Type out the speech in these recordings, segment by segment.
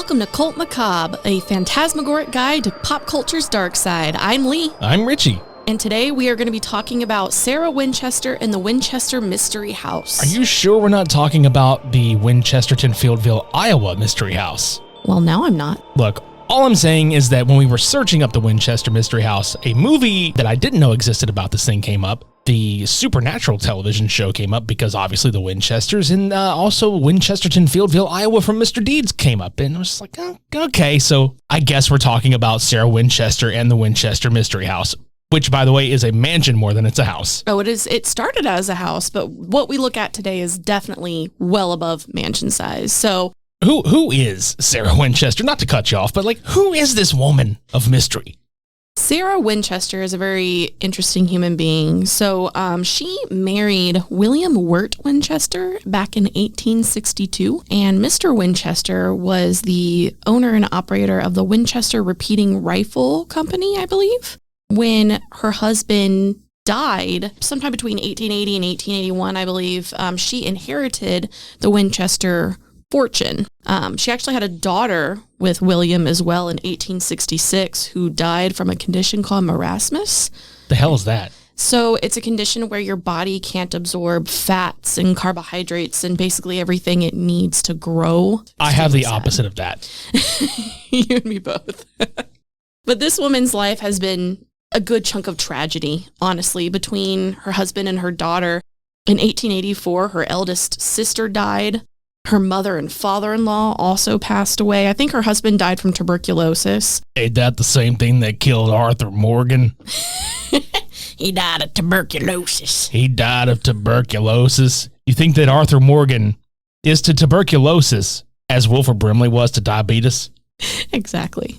welcome to Cult Macabre, a phantasmagoric guide to pop culture's dark side. I'm Lee. I'm Richie. And today we are going to be talking about Sarah Winchester and the Winchester Mystery House. Are you sure we're not talking about the Winchesterton-Fieldville, Iowa Mystery House? Well, now I'm not. Look, all I'm saying is that when we were searching up the Winchester Mystery House, a movie that I didn't know existed about this thing came up. The Supernatural television show came up because obviously the Winchesters, and also Winchesterton-Fieldville, Iowa from Mr. Deeds came up. And I was like, oh, okay, so I guess we're talking about Sarah Winchester and the Winchester Mystery House, which, by the way, is a mansion more than it's a house. Oh, it is. It started as a house, but what we look at today is definitely well above mansion size. So who is Sarah Winchester? Not to cut you off, but like, who is this woman of mystery? Sarah Winchester is a very interesting human being. So she married William Wirt Winchester back in 1862. And Mr. Winchester was the owner and operator of the Winchester Repeating Rifle Company, I believe. When her husband died, sometime between 1880 and 1881, I believe, she inherited the Winchester fortune. She actually had a daughter with William as well in 1866 who died from a condition called marasmus. The hell is that? So it's a condition where your body can't absorb fats and carbohydrates and basically everything it needs to grow. I have the opposite of that. You and me both. But this woman's life has been a good chunk of tragedy, honestly, between her husband and her daughter. In 1884, her eldest sister died. Her mother and father-in-law also passed away. I think her husband died from tuberculosis. Ain't that the same thing that killed Arthur Morgan? He died of tuberculosis. He died of tuberculosis. You think that Arthur Morgan is to tuberculosis as Wilford Brimley was to diabetes? Exactly.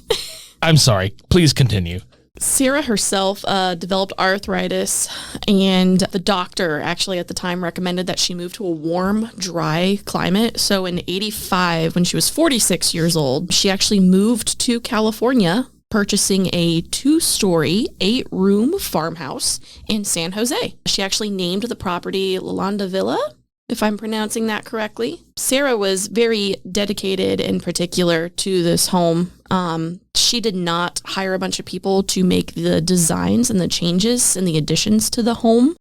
I'm sorry. Please continue. Sarah herself developed arthritis, and the doctor actually at the time recommended that she move to a warm, dry climate. So in 85, when she was 46 years old, she actually moved to California, purchasing a 2-story, 8-room farmhouse in San Jose. She actually named the property La Villa, if I'm pronouncing that correctly. Sarah was very dedicated in particular to this home. She did not hire a bunch of people to make the designs and the changes and the additions to the home.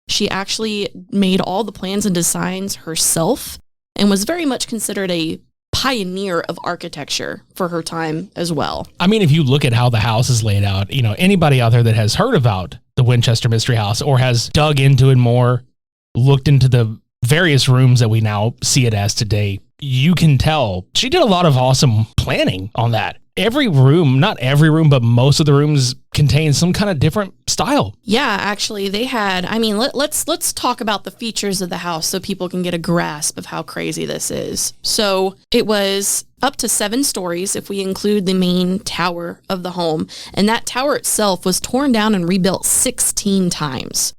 She actually made all the plans and designs herself and was very much considered a pioneer of architecture for her time as well. I mean, if you look at how the house is laid out, you know, anybody out there that has heard about the Winchester Mystery House or has dug into it more, looked into the various rooms that we now see it as today, you can tell she did a lot of awesome planning on that. Every room, not every room, but most of the rooms contain some kind of different style. Yeah, actually, they had, I mean, let's talk about the features of the house so people can get a grasp of how crazy this is. So it was up to 7 stories if we include the main tower of the home. And that tower itself was torn down and rebuilt 16 times.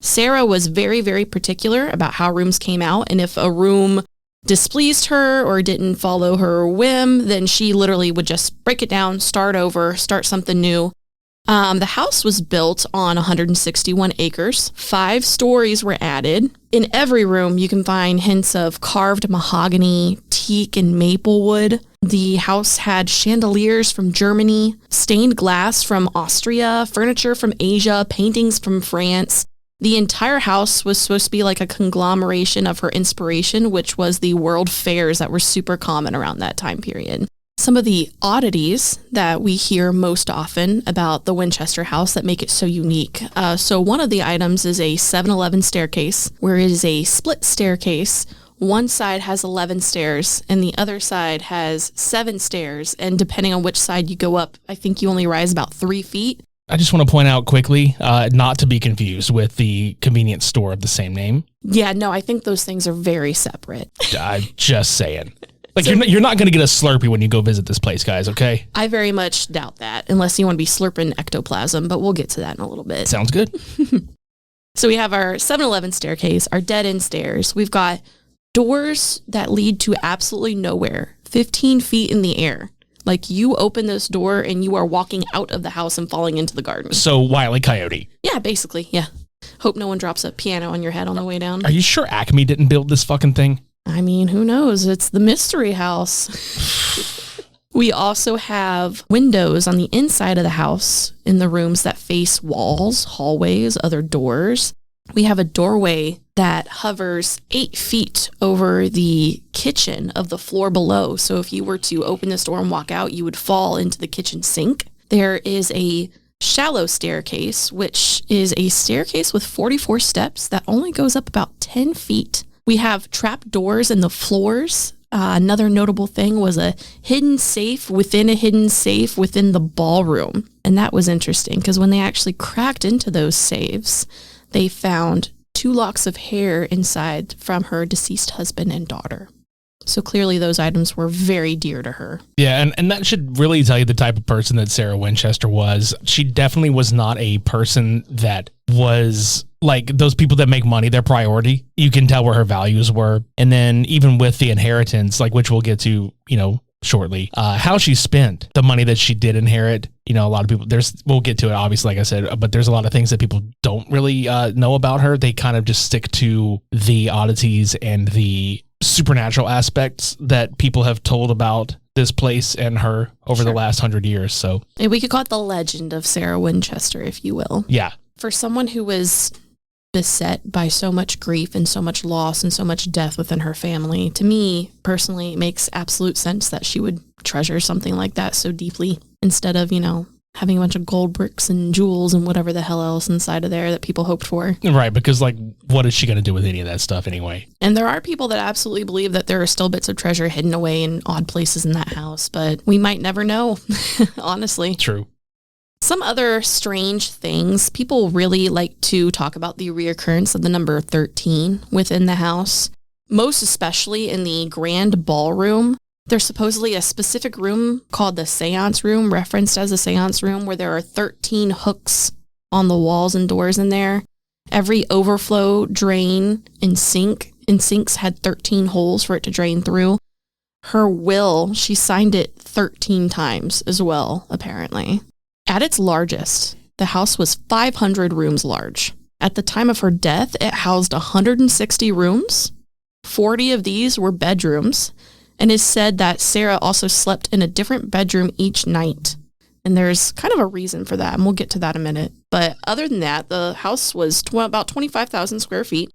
Sarah was very, very particular about how rooms came out, and if a room displeased her or didn't follow her whim, then she literally would just break it down, start over, start something new. The house was built on 161 acres. 5 stories were added. In every room, you can find hints of carved mahogany, teak, and maple wood. The house had chandeliers from Germany, stained glass from Austria, furniture from Asia, paintings from France. The entire house was supposed to be like a conglomeration of her inspiration, which was the world fairs that were super common around that time period. Some of the oddities that we hear most often about the Winchester house that make it so unique. So one of the items is a 7-Eleven staircase, where it is a split staircase. One side has 11 stairs and the other side has 7 stairs. And depending on which side you go up, I think you only rise about 3 feet. I just want to point out quickly, not to be confused with the convenience store of the same name. Yeah, no, I think those things are very separate. I'm just saying. Like, so, you're not going to get a Slurpee when you go visit this place, guys, okay? I very much doubt that, unless you want to be slurping ectoplasm, but we'll get to that in a little bit. Sounds good. So we have our 7-Eleven staircase, our dead-end stairs. We've got doors that lead to absolutely nowhere, 15 feet in the air. Like, you open this door and you are walking out of the house and falling into the garden. So, Wile E. Coyote. Yeah, basically, yeah. Hope no one drops a piano on your head on the way down. Are you sure Acme didn't build this fucking thing? I mean, who knows? It's the mystery house. We also have windows on the inside of the house in the rooms that face walls, hallways, other doors. We have a doorway that hovers 8 feet over the kitchen of the floor below. So if you were to open this door and walk out, you would fall into the kitchen sink. There is a shallow staircase, which is a staircase with 44 steps that only goes up about 10 feet. We have trap doors in the floors. Another notable thing was a hidden safe within a hidden safe within the ballroom. And that was interesting because when they actually cracked into those safes, they found 2 locks of hair inside from her deceased husband and daughter. So clearly those items were very dear to her. Yeah, and that should really tell you the type of person that Sarah Winchester was. She definitely was not a person that was like those people that make money their priority. You can tell where her values were. And then even with the inheritance, like which we'll get to, shortly, how she spent the money that she did inherit. A lot of people, we'll get to it, obviously, like I said, but there's a lot of things that people don't really know about her. They kind of just stick to the oddities and the supernatural aspects that people have told about this place and her over the last 100 years. So we could call it the legend of Sarah Winchester, if you will. Yeah. For someone who was beset by so much grief and so much loss and so much death within her family, to me personally, it makes absolute sense that she would treasure something like that so deeply instead of, having a bunch of gold bricks and jewels and whatever the hell else inside of there that people hoped for. Right, because what is she going to do with any of that stuff anyway? And there are people that absolutely believe that there are still bits of treasure hidden away in odd places in that house, but we might never know, honestly. True. Some other strange things, people really like to talk about the reoccurrence of the number 13 within the house, most especially in the grand ballroom. There's supposedly a specific room called the seance room, referenced as a seance room, where there are 13 hooks on the walls and doors in there. Every overflow drain and sinks had 13 holes for it to drain through. Her will, she signed it 13 times as well, apparently. At its largest, the house was 500 rooms large. At the time of her death, it housed 160 rooms. 40 of these were bedrooms. And it's said that Sarah also slept in a different bedroom each night. And there's kind of a reason for that, and we'll get to that in a minute. But other than that, the house was about 25,000 square feet,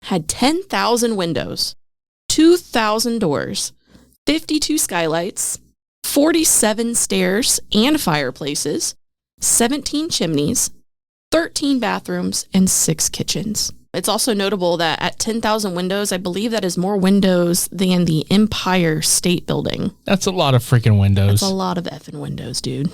had 10,000 windows, 2,000 doors, 52 skylights, 47 stairs and fireplaces, 17 chimneys, 13 bathrooms, and 6 kitchens. It's also notable that at 10,000 windows, I believe that is more windows than the Empire State Building. That's a lot of freaking windows. That's a lot of effing windows, dude.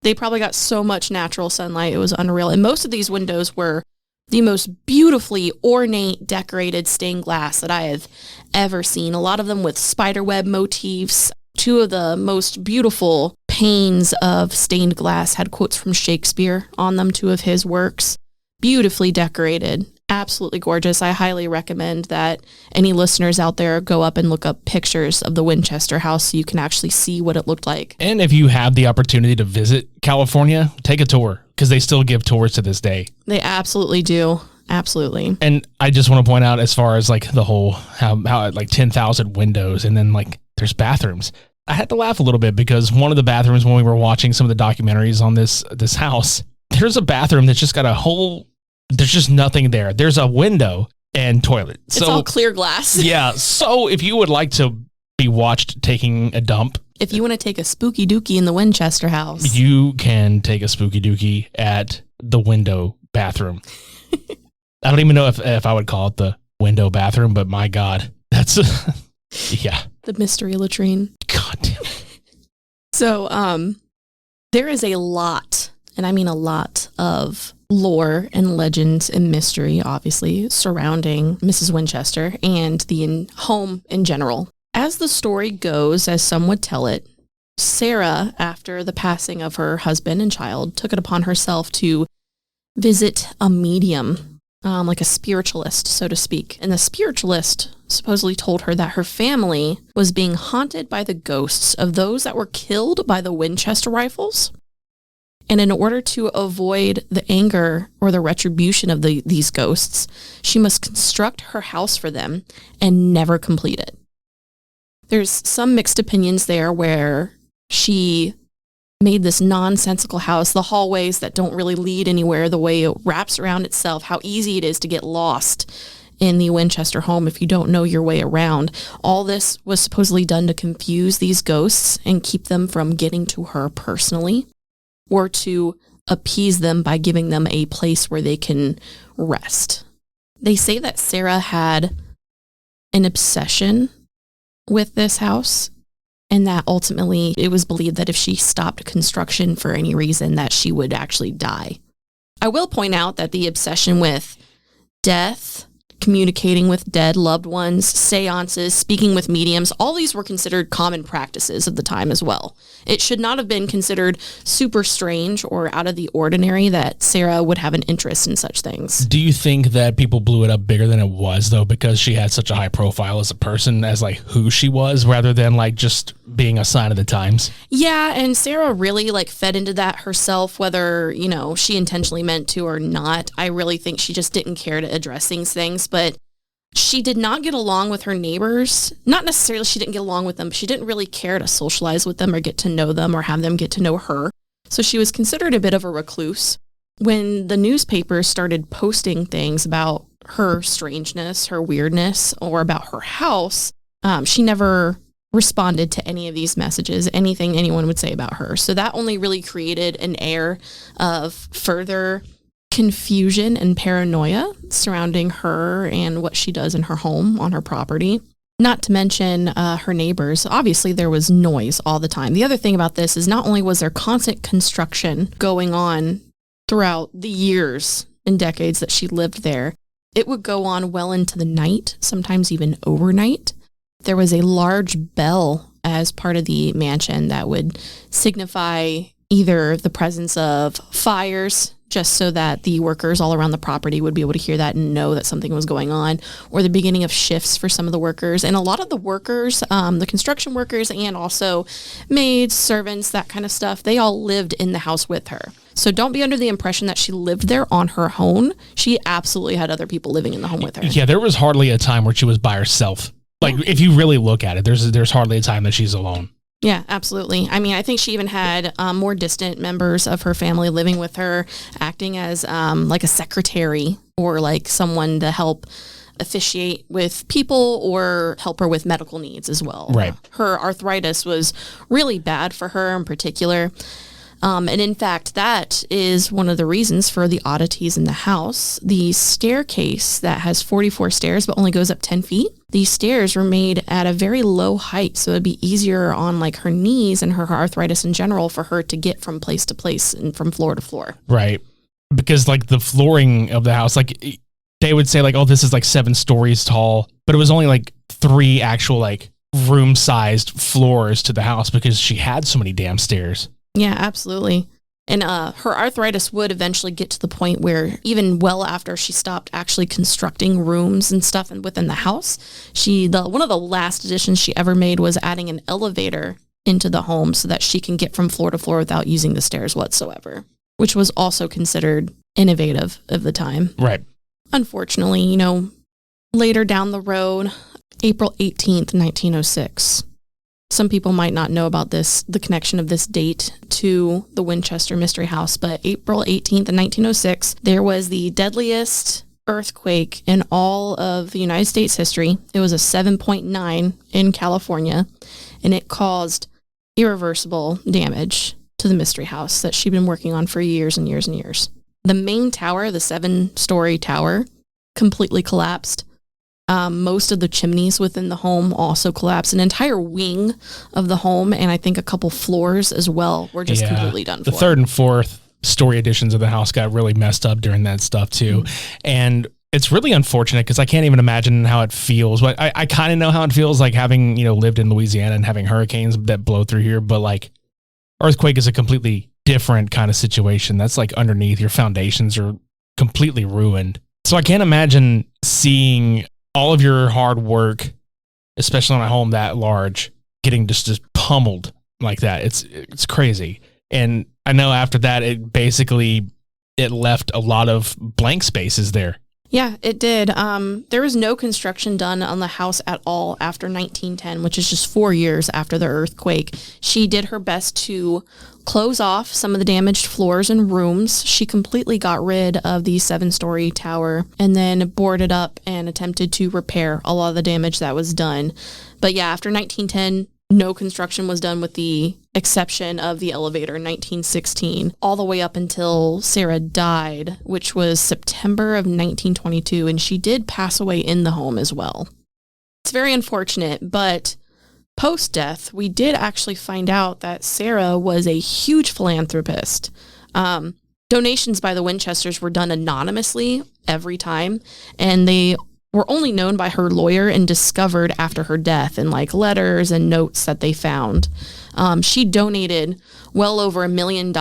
They probably got so much natural sunlight, it was unreal. And most of these windows were the most beautifully ornate, decorated stained glass that I have ever seen. A lot of them with spiderweb motifs. 2 of the most beautiful panes of stained glass had quotes from Shakespeare on them, 2 of his works. Beautifully decorated, absolutely gorgeous. I highly recommend that any listeners out there go up and look up pictures of the Winchester house so you can actually see what it looked like. And if you have the opportunity to visit California, take a tour because they still give tours to this day. They absolutely do. Absolutely. And I just want to point out as far as the whole, how 10,000 windows and then there's bathrooms. I had to laugh a little bit because one of the bathrooms when we were watching some of the documentaries on this house, there's a bathroom that's just got there's just nothing there. There's a window and toilet. It's all clear glass. Yeah. So if you would like to be watched taking a dump. If you want to take a spooky dookie in the Winchester house. You can take a spooky dookie at the window bathroom. I don't even know if I would call it the window bathroom, but my God, that's, yeah. The mystery latrine. God damn it. So, there is a lot, and I mean a lot of lore and legends and mystery, obviously, surrounding Mrs. Winchester and the home in general. As the story goes, as some would tell it, Sarah, after the passing of her husband and child, took it upon herself to visit a medium, like a spiritualist, so to speak. And the spiritualist supposedly told her that her family was being haunted by the ghosts of those that were killed by the Winchester rifles. And in order to avoid the anger or the retribution of these ghosts, she must construct her house for them and never complete it. There's some mixed opinions there where she made this nonsensical house, the hallways that don't really lead anywhere, the way it wraps around itself, how easy it is to get lost in the Winchester home if you don't know your way around. All this was supposedly done to confuse these ghosts and keep them from getting to her personally, or to appease them by giving them a place where they can rest. They say that Sarah had an obsession with this house, and that ultimately it was believed that if she stopped construction for any reason, that she would actually die. I will point out that the obsession with death, communicating with dead loved ones, seances, speaking with mediums, all these were considered common practices of the time as well. It should not have been considered super strange or out of the ordinary that Sarah would have an interest in such things. Do you think that people blew it up bigger than it was, though, because she had such a high profile as a person, as like who she was, rather than like just being a sign of the times? Yeah, and Sarah really like fed into that herself, whether, you know, she intentionally meant to or not. I really think she just didn't care to address these things, but she did not get along with her neighbors. Not necessarily she didn't get along with them, but she didn't really care to socialize with them or get to know them or have them get to know her. So she was considered a bit of a recluse. When the newspapers started posting things about her strangeness, her weirdness, or about her house, she never responded to any of these messages, anything anyone would say about her. So that only really created an air of further confusion and paranoia surrounding her and what she does in her home on her property. Not to mention her neighbors. Obviously, there was noise all the time. The other thing about this is not only was there constant construction going on throughout the years and decades that she lived there, it would go on well into the night, sometimes even overnight. There was a large bell as part of the mansion that would signify either the presence of fires, just so that the workers all around the property would be able to hear that and know that something was going on, or the beginning of shifts for some of the workers. And a lot of the workers, the construction workers, and also maids, servants, that kind of stuff, they all lived in the house with her. So don't be under the impression that she lived there on her own. She absolutely had other people living in the home with her. Yeah, there was hardly a time where she was by herself. Like, if you really look at it, there's hardly a time that she's alone. Yeah, absolutely. I mean, I think she even had more distant members of her family living with her, acting as like a secretary or like someone to help officiate with people or help her with medical needs as well. Right. Her arthritis was really bad for her in particular. And in fact, that is one of the reasons for the oddities in the house. The staircase that has 44 stairs but only goes up 10 feet, these stairs were made at a very low height, so it'd be easier on like her knees and her arthritis in general for her to get from place to place and from floor to floor. Right. Because like the flooring of the house, like they would say like, oh, this is like 7 stories tall, but it was only like 3 actual like room-sized floors to the house because she had so many damn stairs. Yeah, absolutely. And her arthritis would eventually get to the point where even well after she stopped actually constructing rooms and stuff within the house, one of the last additions she ever made was adding an elevator into the home so that she can get from floor to floor without using the stairs whatsoever, which was also considered innovative of the time. Right. Unfortunately, you know, later down the road, April 18th, 1906, some people might not know about this, the connection of this date to the Winchester Mystery House, but April 18th, 1906, there was the deadliest earthquake in all of the United States history. It was a 7.9 in California, and it caused irreversible damage to the Mystery House that she'd been working on for years and years and years. The main tower, the 7-story tower, completely collapsed. Most of the chimneys within the home also collapsed. An entire wing of the home, and I think a couple floors as well, were just completely done for. The 3rd and 4th story additions of the house got really messed up during that stuff too. And it's really unfortunate because I can't even imagine how it feels. But I kind of know how it feels, like having, you know, lived in Louisiana and having hurricanes that blow through here. But like earthquake is a completely different kind of situation. That's like underneath, your foundations are completely ruined. So I can't imagine seeing all of your hard work, especially on a home that large, getting just pummeled like that. It's crazy. And I know after that, it left a lot of blank spaces there. Yeah, it did. There was no construction done on the house at all after 1910, which is just 4 years after the earthquake. She did her best to close off some of the damaged floors and rooms. She completely got rid of the 7-story tower and then boarded up and attempted to repair a lot of the damage that was done. But yeah, after 1910, no construction was done with the exception of the elevator in 1916, all the way up until Sarah died, which was September of 1922, and she did pass away in the home as well. It's very unfortunate, but post-death, we did actually find out that Sarah was a huge philanthropist. Donations by the Winchesters were done anonymously every time, and they were only known by her lawyer and discovered after her death in like letters and notes that they found. She donated well over $1 million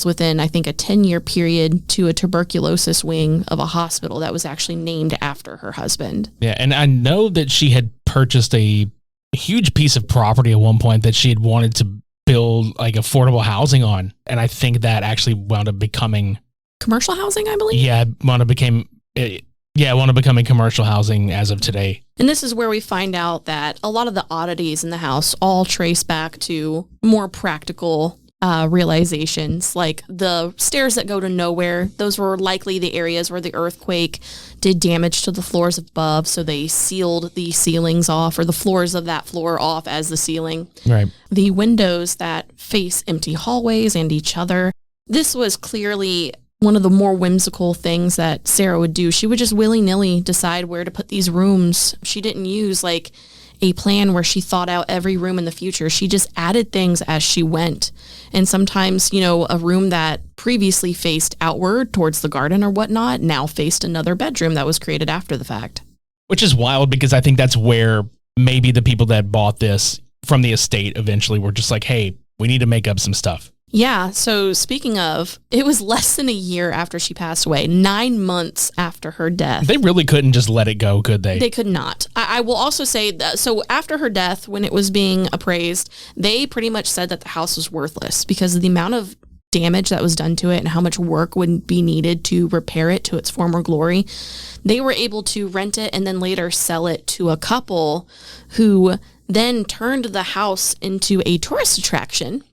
within, I think, a 10-year period to a tuberculosis wing of a hospital that was actually named after her husband. Yeah, and I know that she had purchased a huge piece of property at one point that she had wanted to build like affordable housing on. And I think that actually wound up becoming commercial housing, I believe. Yeah, wound up becoming commercial housing as of today. And this is where we find out that a lot of the oddities in the house all trace back to more practical realizations, like the stairs that go to nowhere. Those were likely the areas where the earthquake did damage to the floors above, so they sealed the ceilings off, or the floors of that floor off as the ceiling. Right. The windows that face empty hallways and each other. This was clearly one of the more whimsical things that Sarah would do. She would just willy-nilly decide where to put these rooms. She didn't use like a plan where she thought out every room in the future. She just added things as she went. And sometimes, you know, a room that previously faced outward towards the garden or whatnot now faced another bedroom that was created after the fact. Which is wild, because I think that's where maybe the people that bought this from the estate eventually were just like, hey, we need to make up some stuff. Yeah, so speaking of, it was less than a year after she passed away, 9 months after her death. They really couldn't just let it go, could they? They could not. I will also say that, so after her death, when it was being appraised, they pretty much said that the house was worthless because of the amount of damage that was done to it and how much work would be needed to repair it to its former glory. They were able to rent it and then later sell it to a couple who then turned the house into a tourist attraction.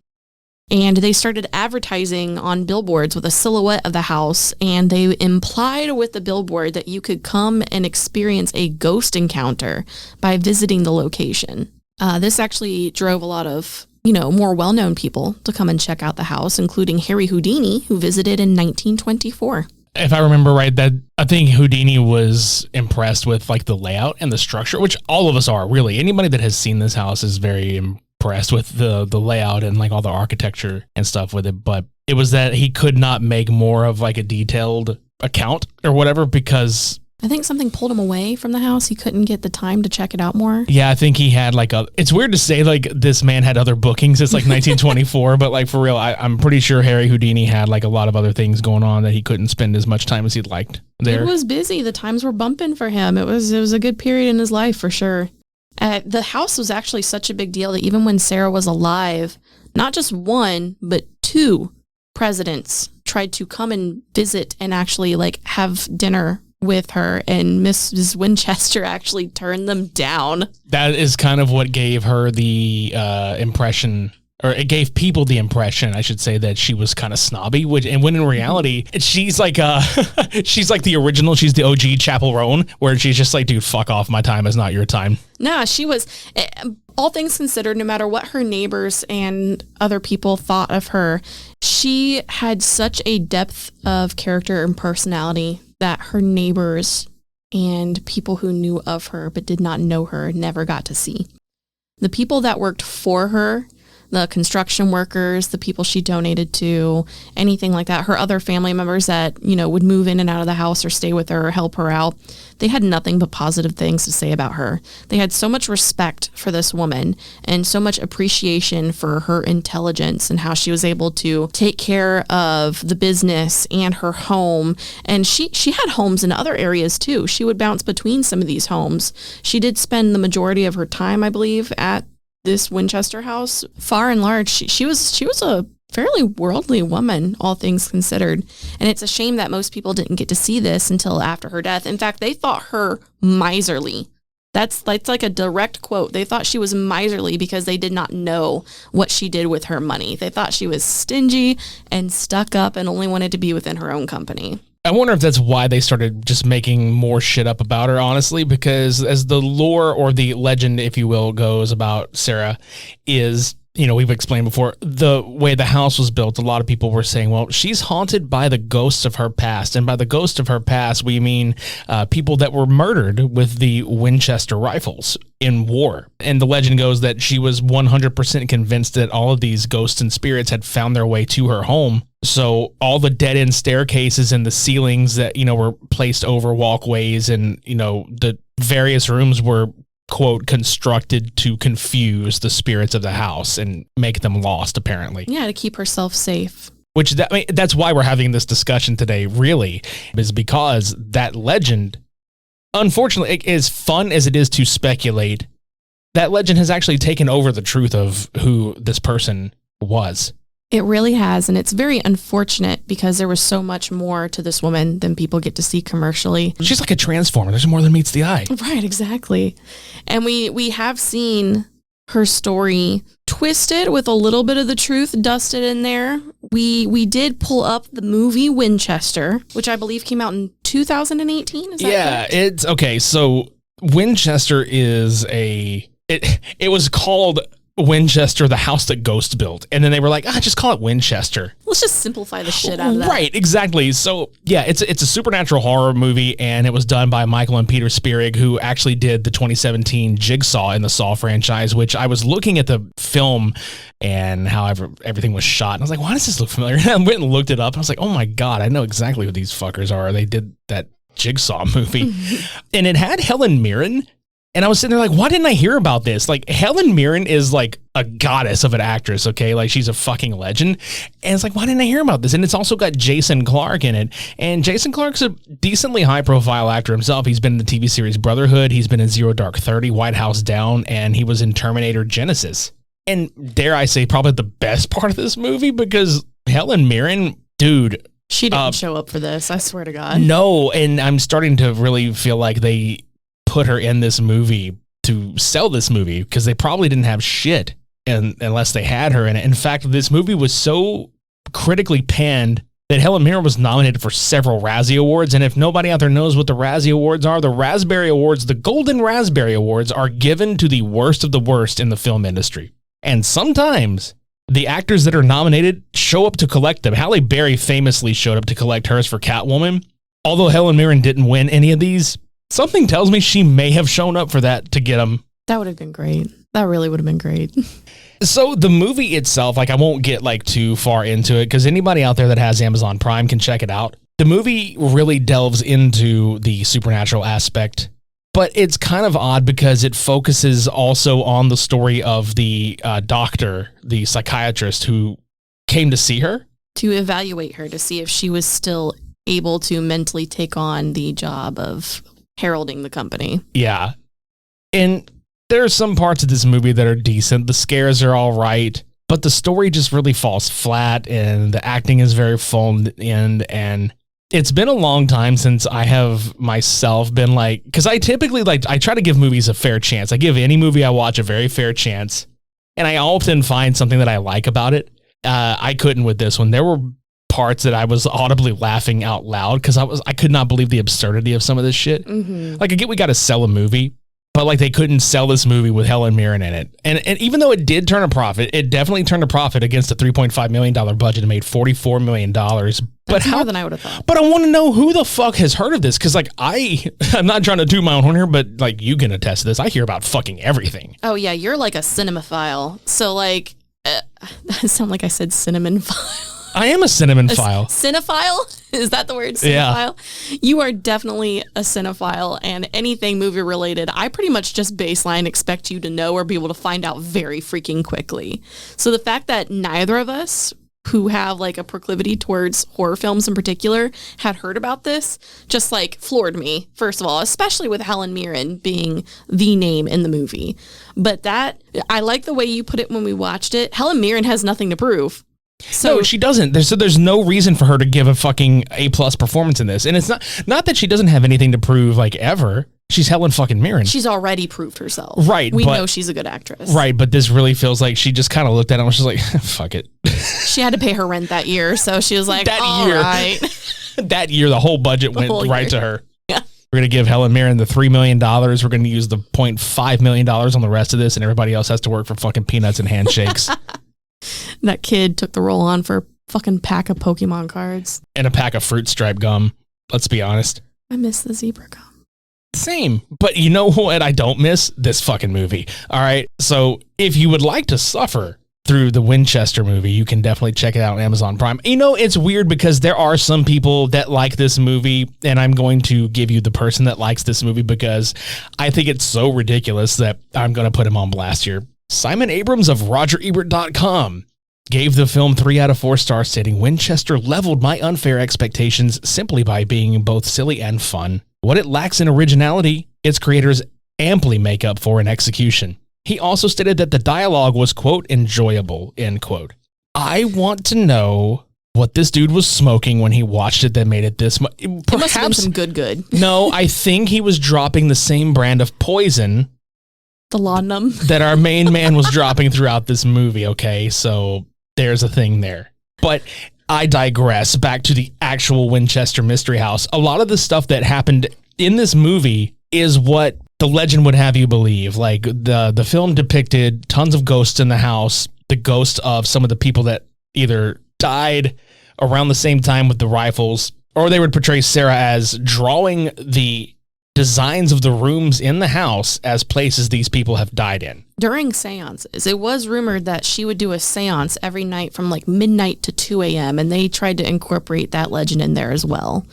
And they started advertising on billboards with a silhouette of the house, and they implied with the billboard that you could come and experience a ghost encounter by visiting the location. This actually drove a lot of, more well-known people to come and check out the house, including Harry Houdini, who visited in 1924. If I remember right, that I think Houdini was impressed with like the layout and the structure, which all of us are, really. Anybody that has seen this house is very impressed with the layout and like all the architecture and stuff with it. But it was that he could not make more of like a detailed account or whatever, because I think something pulled him away from the house. He couldn't get the time to check it out more. Yeah, I think he had it's weird to say like this man had other bookings. It's like 1924, but like for real, I'm pretty sure Harry Houdini had like a lot of other things going on that he couldn't spend as much time as he'd liked there. It was busy. The times were bumping for him. It was a good period in his life for sure. The house was actually such a big deal that even when Sarah was alive, not just one, but 2 presidents tried to come and visit and actually like have dinner with her, and Mrs. Winchester actually turned them down. That is kind of what gave her the impression, or it gave people the impression, I should say, that she was kind of snobby, and when in reality, she's like she's like the original, she's the OG Chapel Roan, where she's just like, dude, fuck off, my time is not your time. Nah, she was, all things considered, no matter what her neighbors and other people thought of her, she had such a depth of character and personality that her neighbors and people who knew of her but did not know her never got to see. The people that worked for her, the construction workers, the people she donated to, anything like that, her other family members that, would move in and out of the house or stay with her or help her out, they had nothing but positive things to say about her. They had so much respect for this woman and so much appreciation for her intelligence and how she was able to take care of the business and her home. And she had homes in other areas too. She would bounce between some of these homes. She did spend the majority of her time, I believe, at this Winchester house. Far and large, she was a fairly worldly woman, all things considered. And it's a shame that most people didn't get to see this until after her death. In fact, they thought her miserly. That's like a direct quote. They thought she was miserly because they did not know what she did with her money. They thought she was stingy and stuck up and only wanted to be within her own company. I wonder if that's why they started just making more shit up about her, honestly, because as the lore or the legend, if you will, goes about Sarah is, you know, we've explained before, the way the house was built, a lot of people were saying, well, she's haunted by the ghosts of her past. And by the ghost of her past, we mean people that were murdered with the Winchester rifles in war. And the legend goes that she was 100% convinced that all of these ghosts and spirits had found their way to her home. So all the dead-end staircases and the ceilings that, you know, were placed over walkways and, you know, the various rooms were, quote, constructed to confuse the spirits of the house and make them lost, apparently. Yeah, to keep herself safe. Which that's why we're having this discussion today, really, is because that legend, unfortunately, as fun as it is to speculate, that legend has actually taken over the truth of who this person was. It really has, and it's very unfortunate because there was so much more to this woman than people get to see commercially. She's like a transformer. There's more than meets the eye. Right, exactly. And we have seen her story twisted with a little bit of the truth dusted in there. We did pull up the movie Winchester, which I believe came out in 2018. Is that correct? It's okay. So Winchester is it was called Winchester, the house that Ghost built. And then they were like, just call it Winchester. Let's just simplify the shit out of that. Right, exactly. So yeah, it's a supernatural horror movie, and it was done by Michael and Peter Spierig, who actually did the 2017 Jigsaw in the Saw franchise, which I was looking at the film and how everything was shot. And I was like, why does this look familiar? And I went and looked it up, and I was like, oh my God, I know exactly who these fuckers are. They did that Jigsaw movie. And it had Helen Mirren. And I was sitting there like, why didn't I hear about this? Like, Helen Mirren is like a goddess of an actress, okay? Like, she's a fucking legend. And it's like, why didn't I hear about this? And it's also got Jason Clarke in it. And Jason Clarke's a decently high-profile actor himself. He's been in the TV series Brotherhood. He's been in Zero Dark 30, White House Down, and he was in Terminator Genesis. And dare I say, probably the best part of this movie, because Helen Mirren, dude... She didn't show up for this, I swear to God. No, and I'm starting to really feel like they put her in this movie to sell this movie, because they probably didn't have shit unless they had her in it. In fact, this movie was so critically panned that Helen Mirren was nominated for several Razzie Awards. And if nobody out there knows what the Razzie Awards are, the Raspberry Awards, the Golden Raspberry Awards, are given to the worst of the worst in the film industry. And sometimes the actors that are nominated show up to collect them. Halle Berry famously showed up to collect hers for Catwoman. Although Helen Mirren didn't win any of these, something tells me she may have shown up for that to get them. That would have been great. That really would have been great. So the movie itself, like, I won't get like too far into it, because anybody out there that has Amazon Prime can check it out. The movie really delves into the supernatural aspect, but it's kind of odd because it focuses also on the story of the doctor, the psychiatrist who came to see her. To evaluate her, to see if she was still able to mentally take on the job of heralding the company. Yeah. And there are some parts of this movie that are decent. The scares are all right, but the story just really falls flat, and the acting is very phoned in. And it's been a long time since I have myself been like, because I typically I try to give movies a fair chance. I give any movie I watch a very fair chance, and I often find something that I like about it. I couldn't with this one. There were parts that I was audibly laughing out loud because I could not believe the absurdity of some of this shit. Mm-hmm. Like, I get we got to sell a movie, but like, they couldn't sell this movie with Helen Mirren in it. And even though it did turn a profit, it definitely turned a profit against a $3.5 million budget and made $44 million. That's more than I would have thought. But I want to know who the fuck has heard of this, because like, I'm not trying to toot my own horn here, but like, you can attest to this. I hear about fucking everything. Oh yeah, you're like a cinemaphile. So like, that sound like I said cinnamon file. I am a cinnamon file. Cinephile? Is that the word? Cinephile? Yeah. You are definitely a cinephile, and anything movie related, I pretty much just baseline expect you to know or be able to find out very freaking quickly. So the fact that neither of us, who have like a proclivity towards horror films in particular, had heard about this, just like floored me, first of all, especially with Helen Mirren being the name in the movie. But I like the way you put it when we watched it. Helen Mirren has nothing to prove. So no, she doesn't. There's no reason for her to give a fucking A+ performance in this. And it's not that she doesn't have anything to prove, like, ever. She's Helen fucking Mirren. she's already proved herself. Right, We but- know she's a good actress. Right, but this really feels like she just kind of looked at it and was just like, fuck it. She had to pay her rent that year, so she was like, That all year. right. That year, the whole budget went whole right year. to her. Yeah. We're going to give Helen Mirren the $3 million. We're going to use the $0.5 million on the rest of this, and everybody else has to work for fucking peanuts and handshakes. That kid took the role on for a fucking pack of Pokemon cards. And a pack of fruit stripe gum. Let's be honest. I miss the zebra gum. Same. But you know what I don't miss? This fucking movie. All right. So if you would like to suffer through the Winchester movie, you can definitely check it out on Amazon Prime. You know, it's weird because there are some people that like this movie, and I'm going to give you the person that likes this movie because I think it's so ridiculous that I'm going to put him on blast here. Simon Abrams of RogerEbert.com gave the film 3 out of 4 stars, stating Winchester leveled my unfair expectations simply by being both silly and fun. What it lacks in originality, its creators amply make up for in execution. He also stated that the dialogue was, quote, enjoyable, end quote. I want to know what this dude was smoking when he watched it that made it this much. It must have been some good. No, I think he was dropping the same brand of poison The laudanum. that our main man was dropping throughout this movie, okay? So there's a thing there. But I digress. Back to the actual Winchester Mystery House. A lot of the stuff that happened in this movie is what the legend would have you believe. Like the film depicted tons of ghosts in the house, the ghosts of some of the people that either died around the same time with the rifles, or they would portray Sarah as drawing the designs of the rooms in the house as places these people have died in. During seances, it was rumored that she would do a seance every night from like midnight to 2 a.m. and they tried to incorporate that legend in there as well.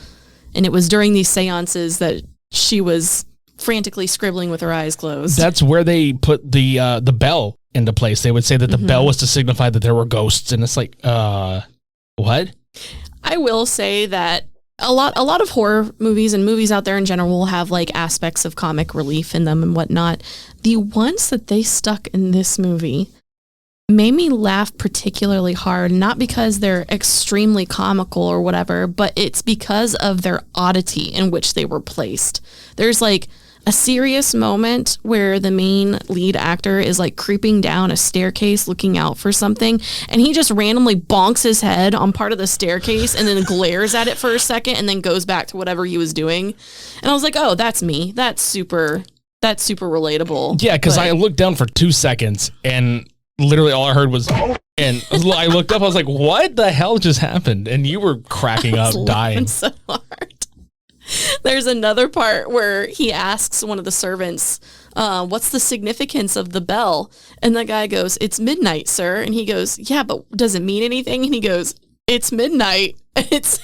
And it was during these seances that she was frantically scribbling with her eyes closed. That's where they put the bell into place. They would say that the bell was to signify that there were ghosts, and it's like, what? I will say that a lot of horror movies and movies out there in general will have like aspects of comic relief in them and whatnot. The ones that they stuck in this movie made me laugh particularly hard, not because they're extremely comical or whatever, but it's because of their oddity in which they were placed. There's like a serious moment where the main lead actor is like creeping down a staircase looking out for something, and he just randomly bonks his head on part of the staircase and then glares at it for a second and then goes back to whatever he was doing. And I was like, oh, that's me. That's super relatable. Yeah, because But I looked down for 2 seconds and literally all I heard was, and I looked up, I was like, what the hell just happened? And you were cracking I up, was dying. laughing so hard. There's another part where he asks one of the servants, what's the significance of the bell? And the guy goes, it's midnight, sir. And he goes, yeah, but does it mean anything? And he goes, it's midnight. It's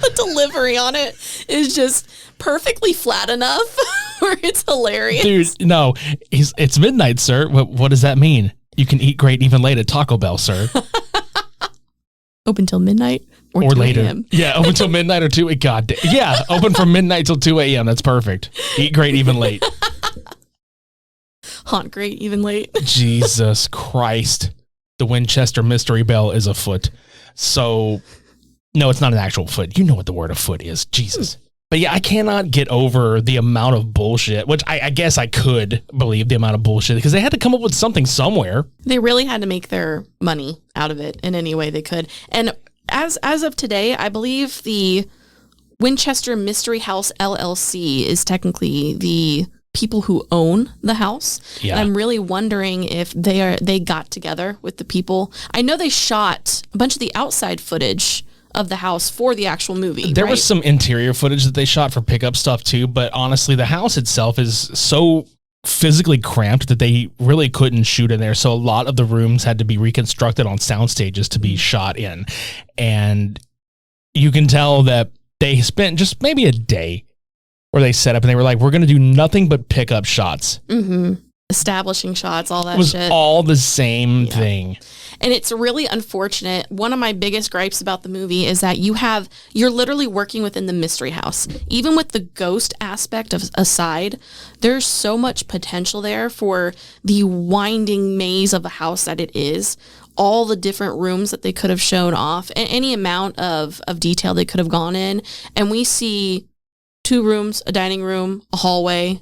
the delivery on it is just perfectly flat enough where it's hilarious. Dude, no, it's midnight, sir. What does that mean? You can eat great even late at Taco Bell, sir. Open till midnight or 2 later. a.m. Yeah, open till midnight or 2. God, yeah, open from midnight till 2 a.m. That's perfect. Eat great even late. Haunt great even late. Jesus Christ. The Winchester Mystery Bell is a foot. So, no, it's not an actual foot. You know what the word of foot is. Jesus. But yeah, I cannot get over the amount of bullshit, which I guess I could believe the amount of bullshit because they had to come up with something somewhere. They really had to make their money out of it in any way they could. And as of today, I believe the Winchester Mystery House LLC is technically the people who own the house. Yeah. And I'm really wondering if they got together with the people. I know they shot a bunch of the outside footage of the house for the actual movie. There right? was some interior footage that they shot for pickup stuff too, but honestly, the house itself is so physically cramped that they really couldn't shoot in there. So a lot of the rooms had to be reconstructed on sound stages to be shot in. And you can tell that they spent just maybe a day where they set up and they were like, we're going to do nothing but pickup shots. Mm-hmm. Establishing shots, all that It was shit. all the same thing. And it's really unfortunate. One of my biggest gripes about the movie is that you're literally working within the mystery house. Even with the ghost aspect aside, there's so much potential there for the winding maze of a house that it is. all the different rooms that they could have shown off, and any amount of detail they could have gone in. And we see 2 rooms, a dining room, a hallway,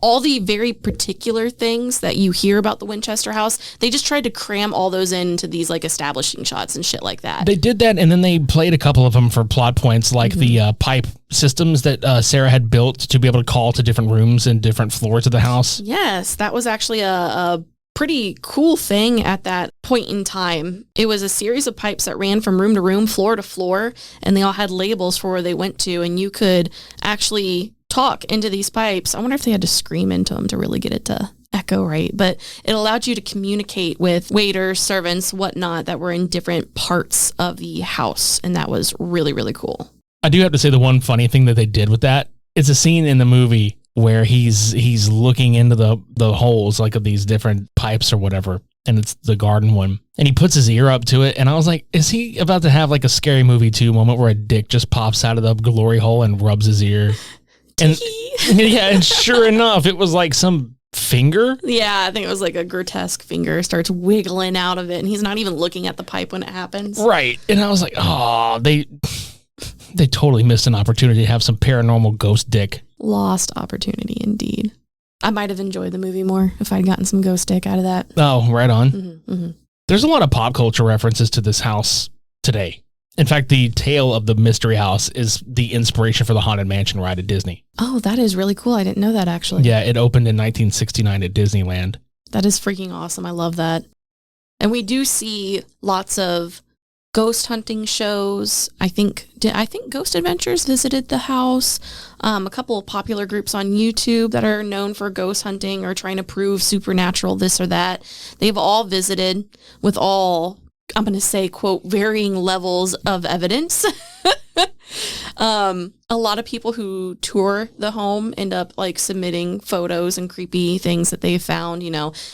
all the very particular things that you hear about the Winchester house. They just tried to cram all those into these like establishing shots and shit like that. They did that, and then they played a couple of them for plot points, like the pipe systems that Sarah had built to be able to call to different rooms and different floors of the house. Yes, that was actually a pretty cool thing at that point in time. It was a series of pipes that ran from room to room, floor to floor, and they all had labels for where they went to, and you could actually talk into these pipes. I wonder if they had to scream into them to really get it to echo right, but it allowed you to communicate with waiters, servants, whatnot that were in different parts of the house, and that was really, really cool. I do have to say the one funny thing that they did with that, it's a scene in the movie where he's looking into the holes like of these different pipes or whatever, and it's the garden one, and he puts his ear up to it, and I was like, is he about to have like a Scary Movie 2 moment where a dick just pops out of the glory hole and rubs his ear? And yeah, and sure enough, it was like some finger. Yeah, I think it was like a grotesque finger starts wiggling out of it, and he's not even looking at the pipe when it happens. Right. And I was like, oh, they totally missed an opportunity to have some paranormal ghost dick. Lost opportunity, indeed. I might have enjoyed the movie more if I'd gotten some ghost dick out of that. Oh, right on. Mm-hmm, mm-hmm. There's a lot of pop culture references to this house today. In fact, the tale of the mystery house is the inspiration for the Haunted Mansion ride at Disney. Oh, that is really cool. I didn't know that, actually. Yeah, it opened in 1969 at Disneyland. That is freaking awesome. I love that. And we do see lots of ghost hunting shows. I think Ghost Adventures visited the house. A couple of popular groups on YouTube that are known for ghost hunting or trying to prove supernatural this or that. They've all visited with all, I'm going to say, quote, varying levels of evidence. A lot of people who tour the home end up like submitting photos and creepy things that they found,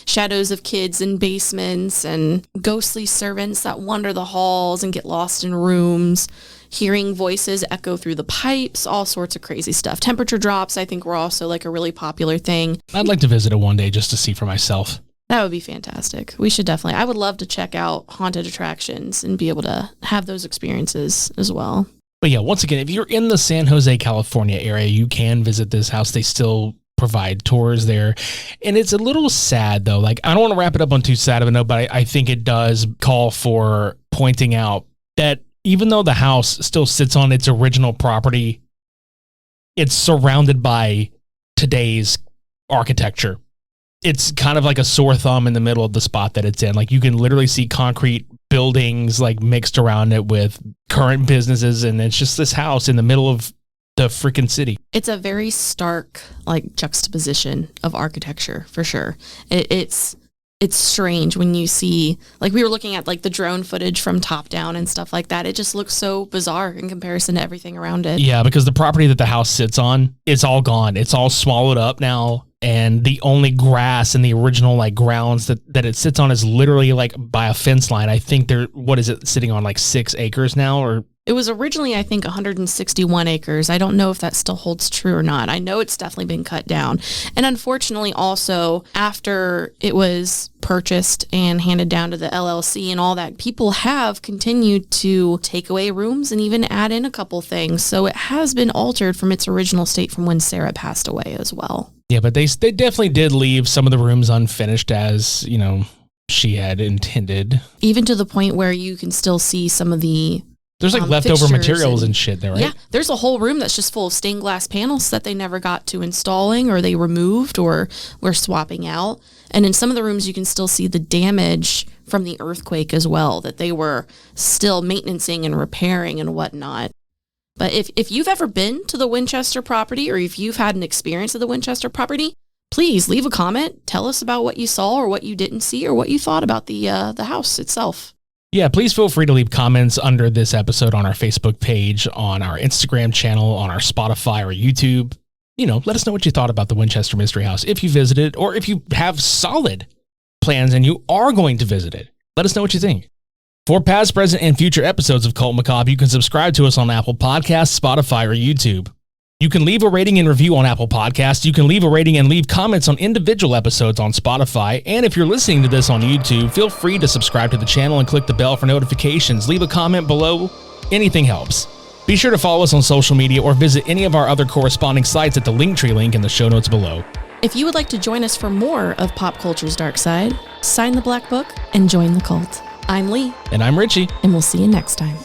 shadows of kids in basements and ghostly servants that wander the halls and get lost in rooms, hearing voices echo through the pipes, all sorts of crazy stuff. Temperature drops, I think, were also like a really popular thing. I'd like to visit it one day just to see for myself. That would be fantastic. We should definitely. I would love to check out haunted attractions and be able to have those experiences as well. But yeah, once again, if you're in the San Jose, California area, you can visit this house. They still provide tours there. And it's a little sad, though. Like, I don't want to wrap it up on too sad of a note, but I think it does call for pointing out that even though the house still sits on its original property, it's surrounded by today's architecture. It's kind of like a sore thumb in the middle of the spot that it's in. Like, you can literally see concrete buildings like mixed around it with current businesses, and it's just this house in the middle of the freaking city. It's a very stark like juxtaposition of architecture for sure. It's strange when you see, like, we were looking at like the drone footage from top down and stuff like that. It just looks so bizarre in comparison to everything around it. Yeah, because the property that the house sits on, it's all gone. It's all swallowed up now. And the only grass in the original like grounds that it sits on is literally like by a fence line. I think what is it sitting on, like 6 acres now? Or it was originally, I think, 161 acres. I don't know if that still holds true or not. I know it's definitely been cut down. And unfortunately, also, after it was purchased and handed down to the LLC and all that, people have continued to take away rooms and even add in a couple things. So it has been altered from its original state from when Sarah passed away as well. Yeah, but they definitely did leave some of the rooms unfinished as, she had intended. Even to the point where you can still see some of the there's like leftover materials and shit there, right? Yeah, there's a whole room that's just full of stained glass panels that they never got to installing, or they removed, or were swapping out. And in some of the rooms, you can still see the damage from the earthquake as well, that they were still maintaining and repairing and whatnot. But if you've ever been to the Winchester property, or if you've had an experience of the Winchester property, please leave a comment. Tell us about what you saw or what you didn't see or what you thought about the house itself. Yeah, please feel free to leave comments under this episode on our Facebook page, on our Instagram channel, on our Spotify or YouTube. Let us know what you thought about the Winchester Mystery House. If you visited, or if you have solid plans and you are going to visit it, let us know what you think. For past, present, and future episodes of Cult Macabre, you can subscribe to us on Apple Podcasts, Spotify, or YouTube. You can leave a rating and review on Apple Podcasts. You can leave a rating and leave comments on individual episodes on Spotify. And if you're listening to this on YouTube, feel free to subscribe to the channel and click the bell for notifications. Leave a comment below. Anything helps. Be sure to follow us on social media or visit any of our other corresponding sites at the Linktree link in the show notes below. If you would like to join us for more of pop culture's dark side, sign the Black Book and join the cult. I'm Lee. And I'm Richie. And we'll see you next time.